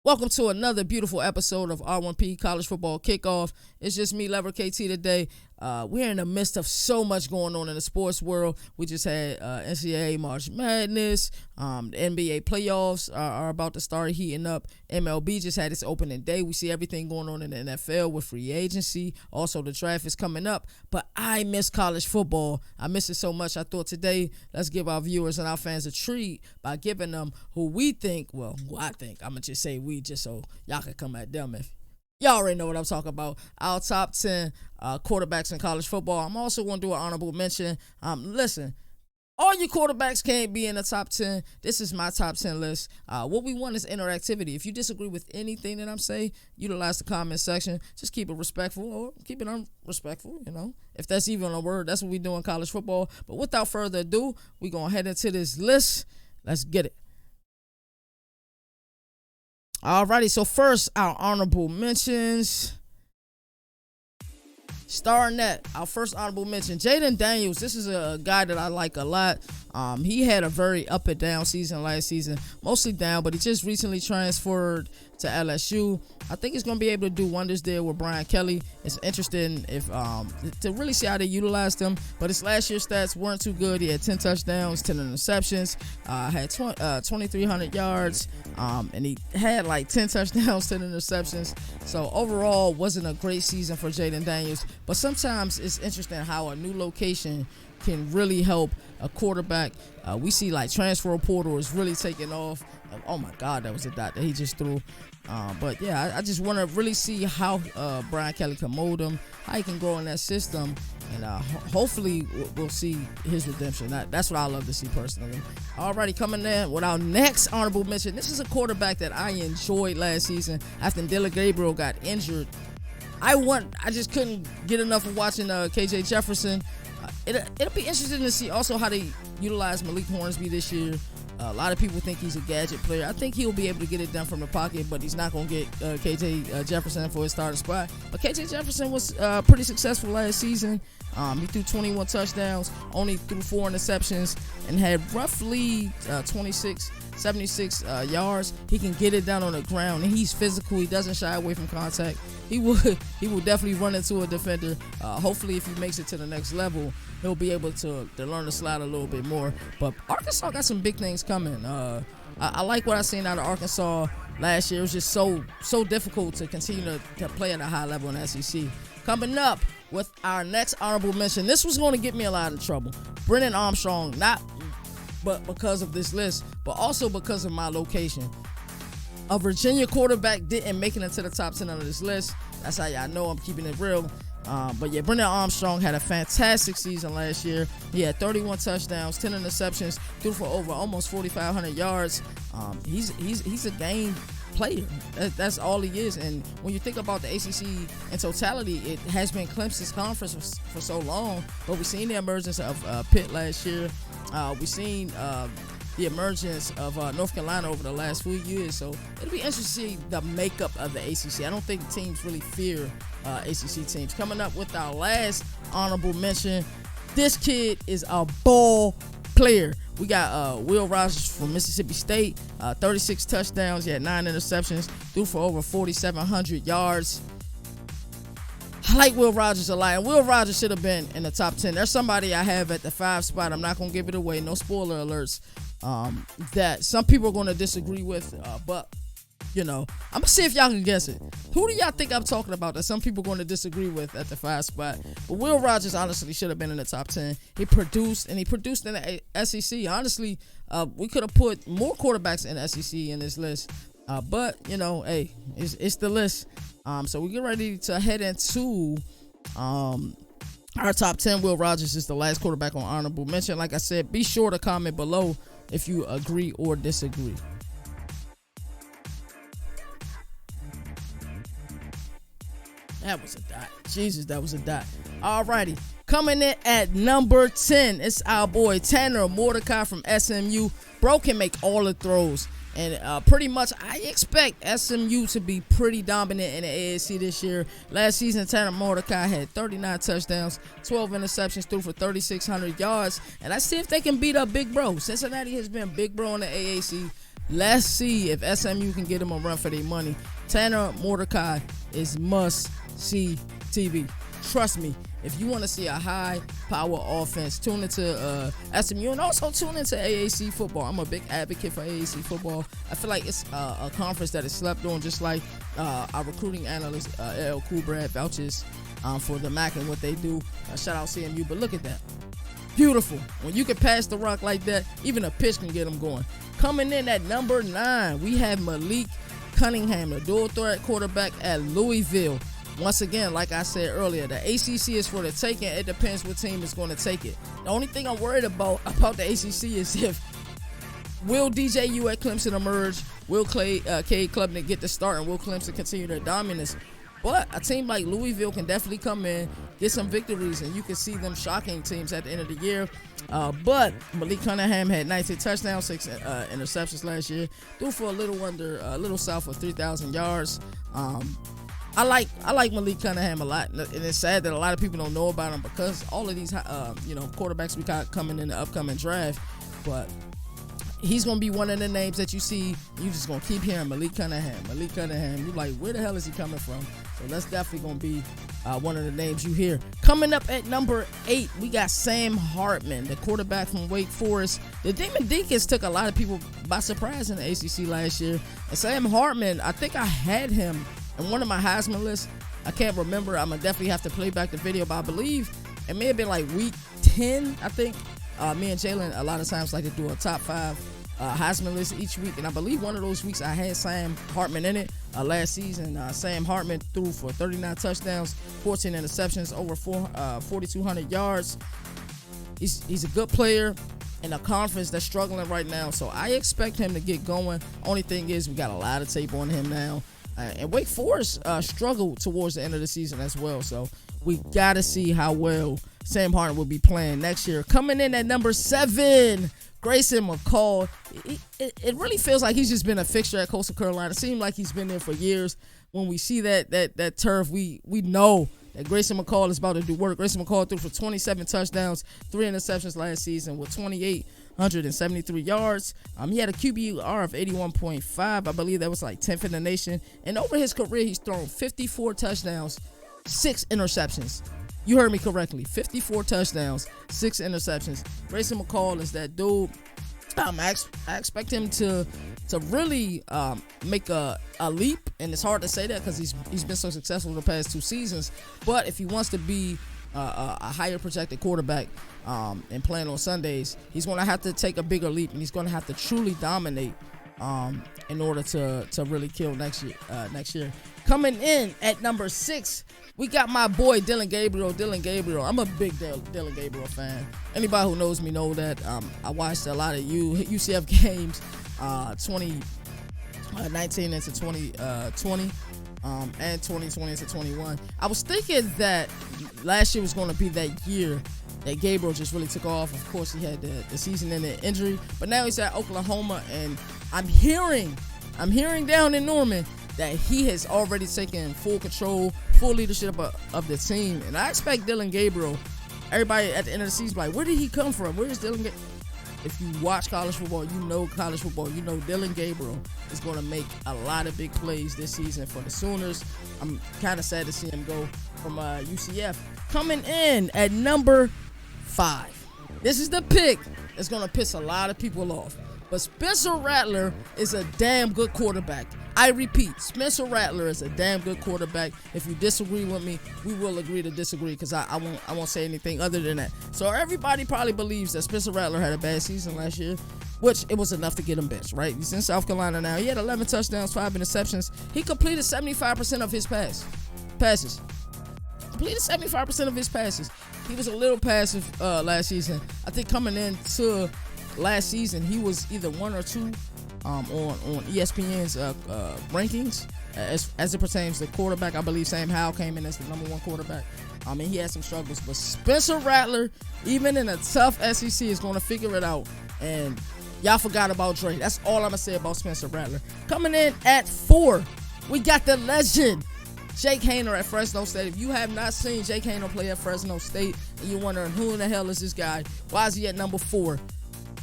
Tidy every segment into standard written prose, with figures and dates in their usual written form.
Welcome to another beautiful episode of R1P College Football Kickoff. It's just me, Leverett KT, today. We're in the midst of so much going on in the sports world. We just had NCAA March Madness. The NBA playoffs are about to start heating up. MLB just had its opening day. We see everything going on in the NFL with free agency. Also, the draft is coming up. But I miss college football. I miss it so much. I thought today, let's give our viewers and our fans a treat by giving them who I think, I'm going to just say we just so y'all can come at them if y'all already know what I'm talking about. Our top 10 quarterbacks in college football. I'm also going to do an honorable mention. Listen, all your quarterbacks can't be in the top 10. This is my top 10 list. What we want is interactivity. If you disagree with anything that I'm saying, utilize the comment section. Just keep it respectful or keep it unrespectful, If that's even a word, that's what we do in college football. But without further ado, we're going to head into this list. Let's get it. Alrighty, so first, our honorable mentions. Starting at our first honorable mention, Jayden Daniels. This is a guy that I like a lot. He had a very up and down season last season, mostly down, but he just recently transferred to LSU. I think he's going to be able to do wonders there with Brian Kelly. It's interesting to really see how they utilized him, but his last year's stats weren't too good. He had 10 touchdowns, 10 interceptions, had 2,300 yards, and he had like 10 touchdowns, 10 interceptions. So overall, wasn't a great season for Jayden Daniels, but sometimes it's interesting how a new location can really help a quarterback. We see like transfer portal is really taking off. Oh my God, that was a dot that he just threw. But yeah, I just want to really see how Brian Kelly can mold him, how he can grow in that system, and hopefully we'll see his redemption. That's what I love to see personally. Alrighty, coming in with our next honorable mention. This is a quarterback that I enjoyed last season after Dylan Gabriel got injured. I just couldn't get enough of watching KJ Jefferson. It'll be interesting to see also how they utilize Malik Hornsby this year. A lot of people think he's a gadget player. I think he'll be able to get it done from the pocket, but he's not going to get KJ Jefferson for his starting spot. But KJ Jefferson was pretty successful last season. He threw 21 touchdowns, only threw 4 interceptions, and had roughly 76 yards. He can get it down on the ground, and he's physical. He doesn't shy away from contact. He will definitely run into a defender. Hopefully, if he makes it to the next level, he'll be able to learn to slide a little bit more. But Arkansas got some big things coming. I like what I seen out of Arkansas last year. It was just so difficult to continue to play at a high level in the SEC. Coming up with our next honorable mention, this was going to get me a lot of trouble. Brennan Armstrong, but because of this list, but also because of my location. A Virginia quarterback didn't make it into the top 10 on this list. That's how y'all know I'm keeping it real. But yeah, Brennan Armstrong had a fantastic season last year. He had 31 touchdowns, 10 interceptions, threw for over almost 4,500 yards. He's a game player. That's all he is. And when you think about the ACC in totality, it has been Clemson's conference for so long. But we've seen the emergence of Pitt last year. We've seen the emergence of North Carolina over the last few years. So it'll be interesting to see the makeup of the ACC. I don't think teams really fear ACC teams. Coming up with our last honorable mention, this kid is a ball player. We got Will Rogers from Mississippi State, 36 touchdowns. He had 9 interceptions, threw for over 4,700 yards. I like Will Rogers a lot, and Will Rogers should have been in the top 10. There's somebody I have at the 5 spot. I'm not going to give it away. No spoiler alerts. That some people are going to disagree with, but I'm going to see if y'all can guess it. Who do y'all think I'm talking about that some people are going to disagree with at the 5 spot? But Will Rogers honestly should have been in the top 10. He produced in the SEC. Honestly, we could have put more quarterbacks in the SEC in this list. But, hey, it's the list. So we get ready to head into our top 10. Will Rogers is the last quarterback on honorable mention. Like I said, be sure to comment below if you agree or disagree. That was a dot. Jesus, that was a dot. Alrighty. Coming in at number 10, it's our boy Tanner Mordecai from SMU. Bro can make all the throws. And pretty much, I expect SMU to be pretty dominant in the AAC this year. Last season, Tanner Mordecai had 39 touchdowns, 12 interceptions, threw for 3,600 yards. And let's see if they can beat up Big Bro. Cincinnati has been Big Bro in the AAC. Let's see if SMU can get him a run for their money. Tanner Mordecai is must-see TV. Trust me, if you want to see a high-power offense, tune into SMU and also tune into AAC football. I'm a big advocate for AAC football. I feel like it's a conference that is slept on, just like our recruiting analyst, L. Cool Brad, vouches for the MAC and what they do. Shout out CMU, but look at that. Beautiful. When you can pass the rock like that, even a pitch can get them going. Coming in at number 9, we have Malik Cunningham, the dual threat quarterback at Louisville. Once again, like I said earlier, the ACC is for the taking. It depends what team is going to take it. The only thing I'm worried about the ACC is will DJU at Clemson emerge? Will Cade Klubnik get the start? And will Clemson continue their dominance? But a team like Louisville can definitely come in, get some victories, and you can see them shocking teams at the end of the year. But Malik Cunningham had 19 touchdowns, 6 interceptions last year. Threw for a little south of 3,000 yards. I like Malik Cunningham a lot, and it's sad that a lot of people don't know about him because all of these quarterbacks we got coming in the upcoming draft. But he's gonna be one of the names that you see. You just gonna keep hearing Malik Cunningham. You like, where the hell is he coming from? So that's definitely gonna be one of the names you hear. Coming up at number 8, we got Sam Hartman, the quarterback from Wake Forest. The Demon Deacons took a lot of people by surprise in the ACC last year. And Sam Hartman, I think I had him in one of my Heisman lists. I can't remember. I'm gonna definitely have to play back the video, but I believe it may have been like week 10. I think me and Jalen a lot of times like to do a top 5 Heisman list each week, and I believe one of those weeks I had Sam Hartman in it last season. Sam Hartman threw for 39 touchdowns, 14 interceptions, over 4,200 yards. He's a good player in a conference that's struggling right now, so I expect him to get going. Only thing is, we got a lot of tape on him now. And Wake Forest struggled towards the end of the season as well. So we got to see how well Sam Hartman will be playing next year. Coming in at number 7, Grayson McCall. It really feels like he's just been a fixture at Coastal Carolina. It seems like he's been there for years. When we see that turf, we know that Grayson McCall is about to do work. Grayson McCall threw for 27 touchdowns, 3 interceptions last season with 2,873 yards. He had a QBR of 81.5. I believe that was like 10th in the nation. And over his career, he's thrown 54 touchdowns, 6 interceptions. You heard me correctly. 54 touchdowns, 6 interceptions. Grayson McCall is that dude. I expect him to really make a leap, and it's hard to say that because he's been so successful the past 2 seasons. But if he wants to be a higher projected quarterback and playing on Sundays, he's going to have to take a bigger leap, and he's going to have to truly dominate in order to really kill next year. Coming in at number 6, we got my boy Dylan Gabriel. I'm a big Dylan Gabriel fan. Anybody who knows me know that I watched a lot of UCF games 2019 into 2020 and 2020 into 21. I was thinking that last year was going to be that year that Gabriel just really took off. Of course, he had the season-ending injury, but now he's at Oklahoma, and I'm hearing down in Norman that he has already taken full control, full leadership of the team. And I expect Dylan Gabriel, everybody at the end of the season, like, where did he come from? Where is Dylan Gabriel? If you watch college football, you know Dylan Gabriel is going to make a lot of big plays this season for the Sooners. I'm kind of sad to see him go from UCF. Coming in at number 5. This is the pick that's going to piss a lot of people off. But Spencer Rattler is a damn good quarterback. I repeat, Spencer Rattler is a damn good quarterback. If you disagree with me, we will agree to disagree because I won't say anything other than that. So everybody probably believes that Spencer Rattler had a bad season last year, which it was enough to get him benched, right? He's in South Carolina now. He had 11 touchdowns, 5 interceptions. He completed 75% of his passes. Completed 75% of his passes. He was a little passive last season. I think coming into last season, he was either 1 or 2 on ESPN's rankings as it pertains to quarterback. I believe Sam Howell came in as the number 1 quarterback. He had some struggles, but Spencer Rattler, even in a tough SEC, is going to figure it out. And y'all forgot about Dre. That's all I'm going to say about Spencer Rattler. Coming in at 4, we got the legend, Jake Haener at Fresno State. If you have not seen Jake Haener play at Fresno State and you're wondering who in the hell is this guy, why is he at number 4,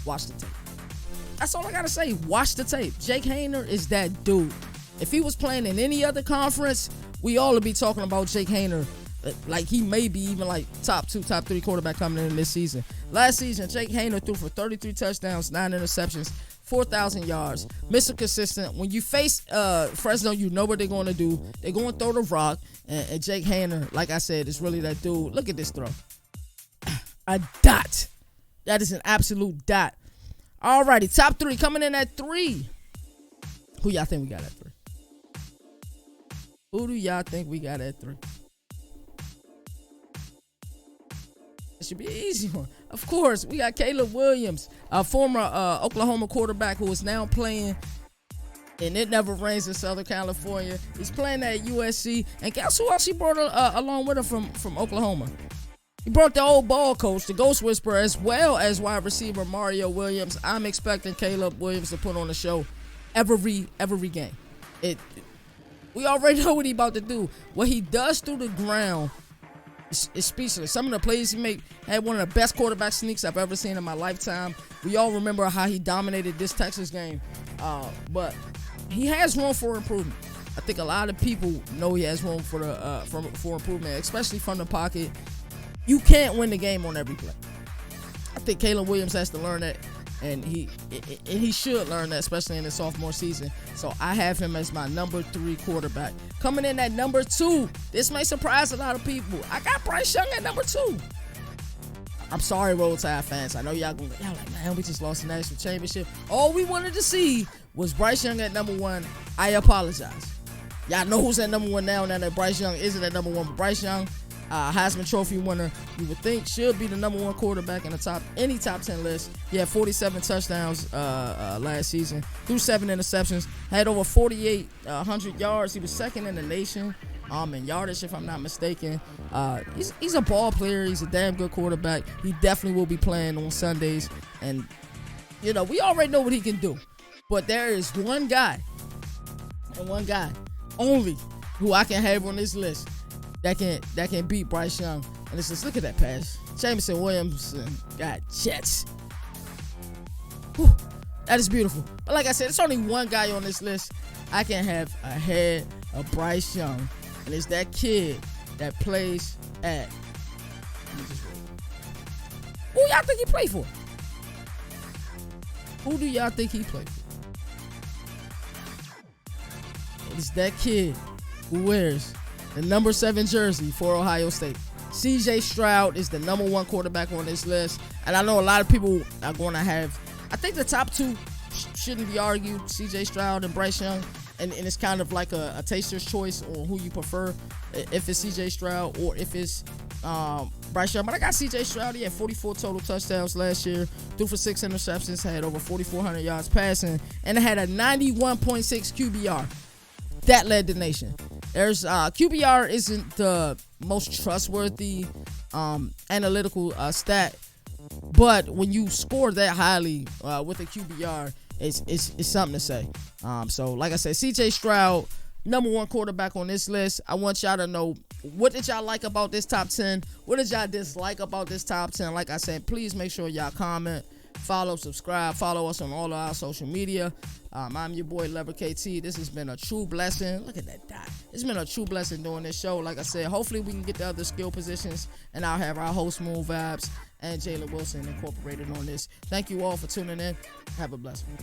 watch the tape. That's all I gotta say. Watch the tape. Jake Haener is that dude. If he was playing in any other conference, we all would be talking about Jake Haener. Like he may be even like top 2, top 3 quarterback coming in this season. Last season, Jake Haener threw for 33 touchdowns, 9 interceptions, 4,000 yards. Mr. Consistent. When you face Fresno, you know what they're going to do. They're going to throw the rock. And Jake Haener, like I said, is really that dude. Look at this throw. A dot. That is an absolute dot. Alrighty, top 3 coming in at 3. Who y'all think we got at 3? Who do y'all think we got at 3? It should be an easy one. Of course, we got Caleb Williams, a former Oklahoma quarterback who is now playing, and it never rains in Southern California. He's playing at USC, and guess who else he brought along with him from Oklahoma? He brought the old ball coach, the Ghost Whisperer, as well as wide receiver Mario Williams. I'm expecting Caleb Williams to put on a show every game. We already know what he about to do. What he does through the ground is speechless. Some of the plays he made had one of the best quarterback sneaks I've ever seen in my lifetime. We all remember how he dominated this Texas game, but he has room for improvement. I think a lot of people know he has room for improvement, especially from the pocket. You can't win the game on every play. I think Caleb Williams has to learn that, and he should learn that, especially in his sophomore season. So I have him as my number 3 quarterback. Coming in at number 2, this may surprise a lot of people. I got Bryce Young at number 2. I'm sorry, Roll Tide fans. I know y'all like, man, we just lost the national championship. All we wanted to see was Bryce Young at number 1. I apologize. Y'all know who's at number 1 now that Bryce Young isn't at number 1. But Bryce Young, Heisman Trophy winner, you would think should be the number 1 quarterback in any top 10 list. He had 47 touchdowns last season, threw 7 interceptions, had over 4,800 yards. He was second in the nation in yardage, if I'm not mistaken. He's a ball player. He's a damn good quarterback. He definitely will be playing on Sundays, and we already know what he can do. But there is one guy, and one guy only, who I can have on this list that can beat Bryce Young. And it's just, look at that pass. Jameson Williamson got Jets. Whew, that is beautiful. But like I said, it's only one guy on this list I can have ahead of Bryce Young. And it's that kid that plays at, who y'all think he played for? Who do y'all think he played for? It's that kid who wears the number 7 jersey for Ohio State. CJ Stroud is the number 1 quarterback on this list. And I know a lot of people are going to have, I think the top 2 shouldn't be argued, CJ Stroud and Bryce Young. And it's kind of like a taster's choice on who you prefer, if it's CJ Stroud or if it's Bryce Young. But I got CJ Stroud. He had 44 total touchdowns last year, threw for 6 interceptions, had over 4,400 yards passing, and it had a 91.6 QBR. That led the nation. There's QBR isn't the most trustworthy analytical stat, but when you score that highly with a QBR, it's something to say. So like I said, CJ Stroud, number 1 quarterback on this list. I want y'all to know, what did y'all like about this top 10? What did y'all dislike about this top 10? Like I said, please make sure y'all comment, follow, subscribe, follow us on all of our social media. I'm your boy Leverett KT. This has been a true blessing. Look at that dot. It's been a true blessing doing this show. Like I said, hopefully we can get the other skill positions, and I'll have our host Moon Vibes and Jayla Wilson incorporated on this. Thank you all for tuning in. Have a blessed one.